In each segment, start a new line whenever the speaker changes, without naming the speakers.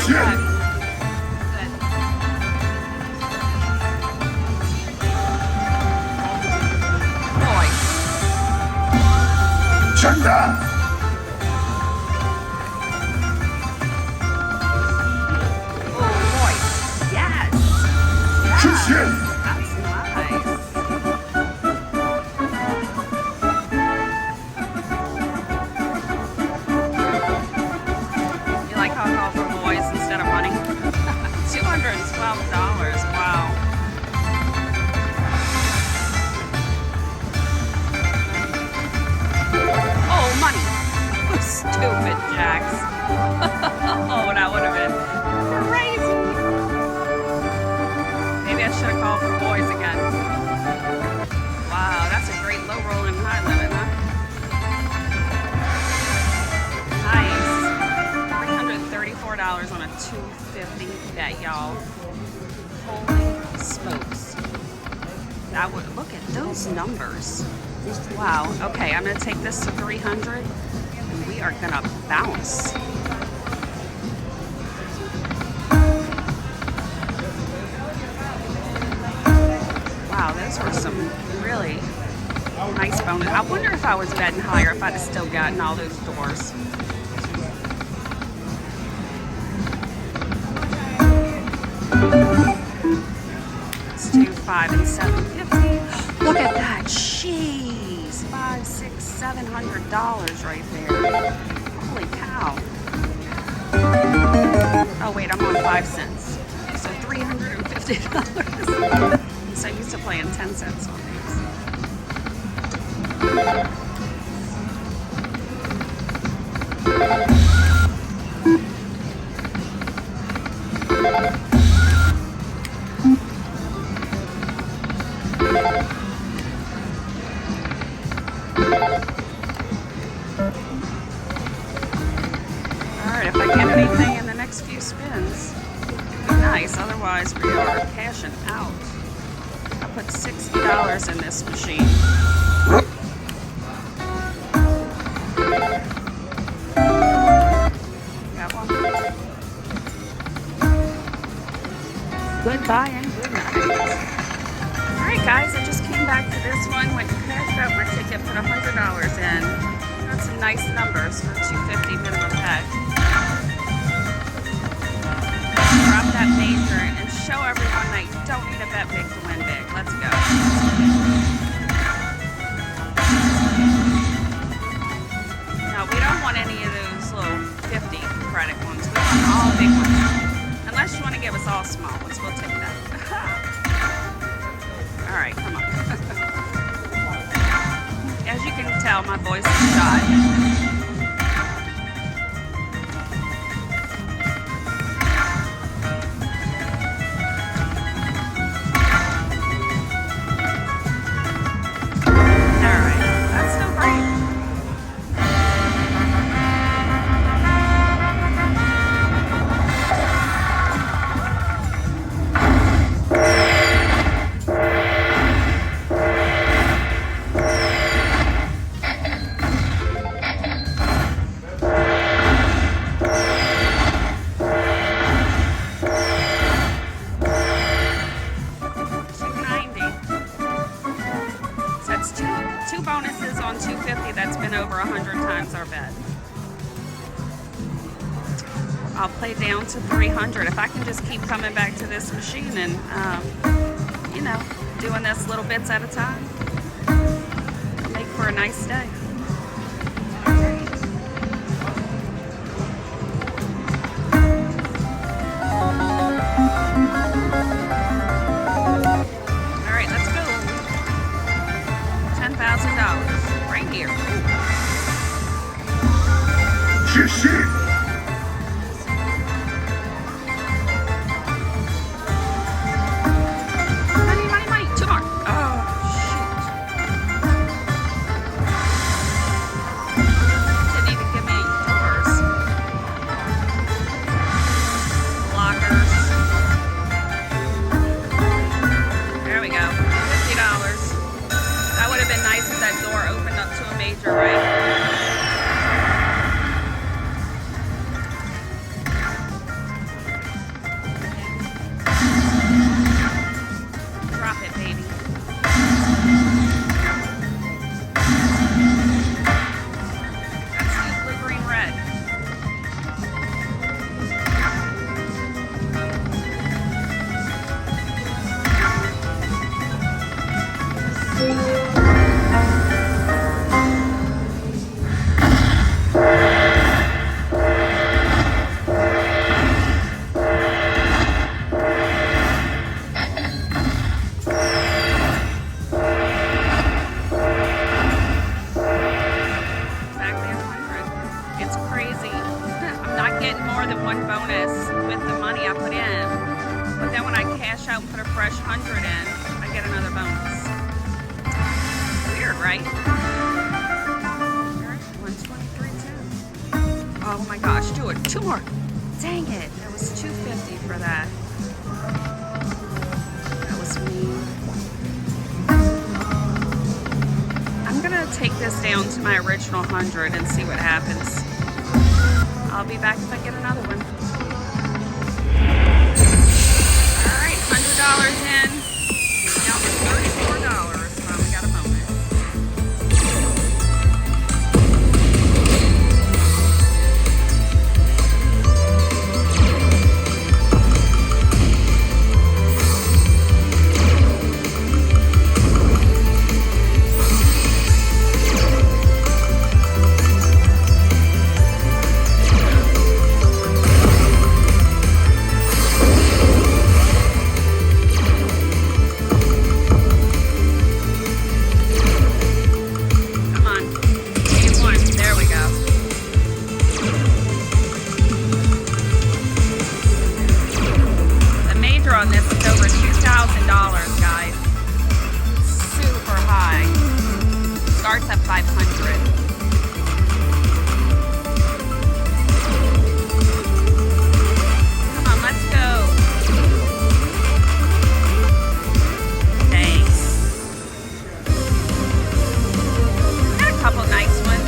谢谢。 真的。谢谢。
Stupid jacks. Oh, that would have been crazy. Maybe I should have called for boys again. Wow, that's a great low roll and high limit, huh? Nice. $334 on a $250 bet, y'all. Holy smokes. That would look at those numbers. Wow. Okay, I'm gonna take this to 300. We are gonna bounce. Wow, those were some really nice bonus. I wonder if I was betting higher, if I'd have still gotten all those doors. Let's do 5 and 750. Look at that. Jeez. $500, $600, $700 right there. Holy cow. Oh wait, I'm on 5 cents. So $350. So used to playing 10 cents on these. Alright, if I get anything in the next few spins, it'd be nice. Otherwise, we are cashing out. I put $60 in this machine. Got one. Goodbye and good night. Alright guys, I just came back to this one, went and cashed out my ticket, put $100 in. Got some nice numbers for $250 minimum bet. Drop that major and show everyone that you don't need to bet big to win big. Let's go. No, we don't want any of those little 50 credit ones. We want all big ones. Unless you want to give us all small ones, we'll take that. All right, come on. As you can tell, my voice is shy. Two bonuses on 250. That's been over 100 times our bet. I'll play down to 300 if I can just keep coming back to this machine and you know, doing this little bits at a time. It'll make for a nice day. $10,000 right here.
谢谢。
Money, money, money. 2 more. Oh, shoot. more than one bonus with the money I put in. But then when I cash out and put a fresh 100 in, I get another bonus. Weird, right? 123.10. Oh my gosh, do it. 2 more. Dang it. That was $2.50 for that. That was mean. I'm gonna take this down to my original 100 and see what happens. I'll be back if I get another one. All right, $100 in. Down to $34. Finally got a bonus. On this is over $2,000, guys. Super high. Starts at 500. Come on, let's go. Thanks. Got a couple nice ones.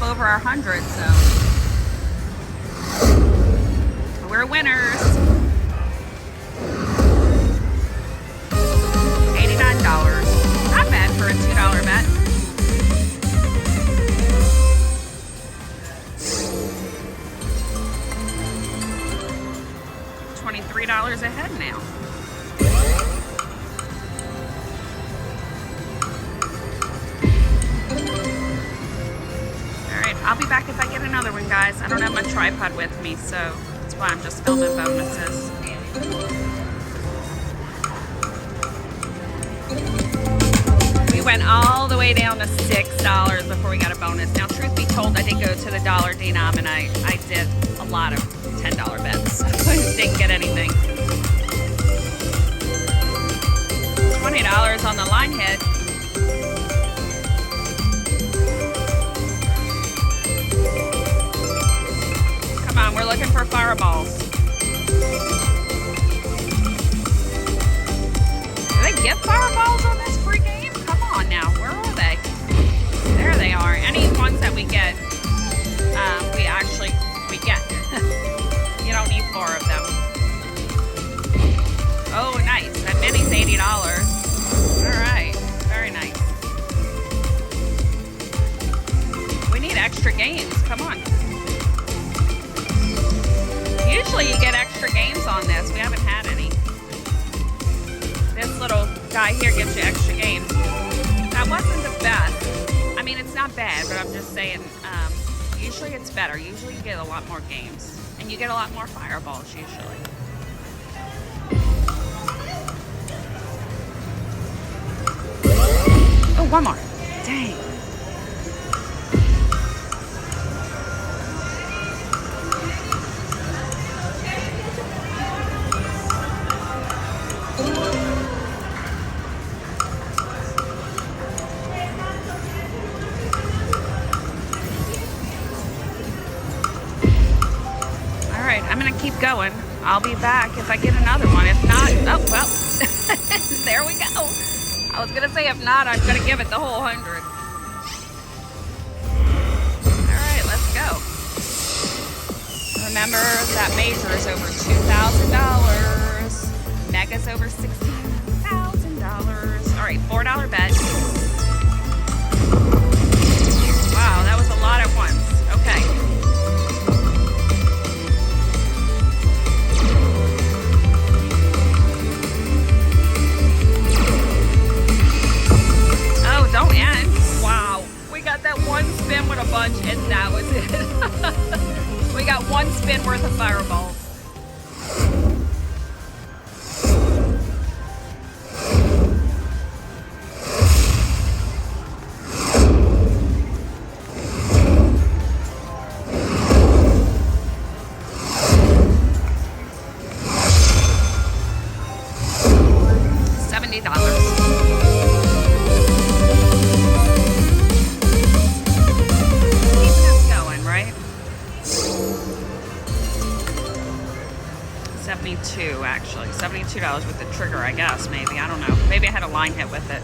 Over our 100, so we're winners. $89. Not bad for a $2 bet. $23 ahead now. I'll be back if I get another one, guys. I don't have my tripod with me, so that's why I'm just filming bonuses. We went all the way down to $6 before we got a bonus. Now, truth be told, I did go to the dollar denom, and I did a lot of $10 bets. I didn't get anything. $20 on the line hit. We're looking for fireballs. Do they get fireballs on this free game? Come on now, where are they? There they are. Any ones that we get, we get. You don't need 4 of them. Oh, nice. That mini's $80. All right, very nice. We need extra games. Come on. Usually you get extra games on this. We haven't had any. This little guy here gives you extra games. That wasn't the best. I mean, it's not bad, but I'm just saying, usually it's better. Usually you get a lot more games. And you get a lot more fireballs, usually. Oh, one more. Dang. I'm gonna keep going. I'll be back if I get another one. If not, oh, well, there we go. I was gonna say if not, I'm gonna give it the whole 100. All right, let's go. Remember that major is over $2,000. Mega's over $16,000. All right, $4 bet. Wow, that was a lot at once. Okay. $70. Keeping us going, right? 72 actually. $72 with the trigger, I guess, maybe. I don't know. Maybe I had a line hit with it.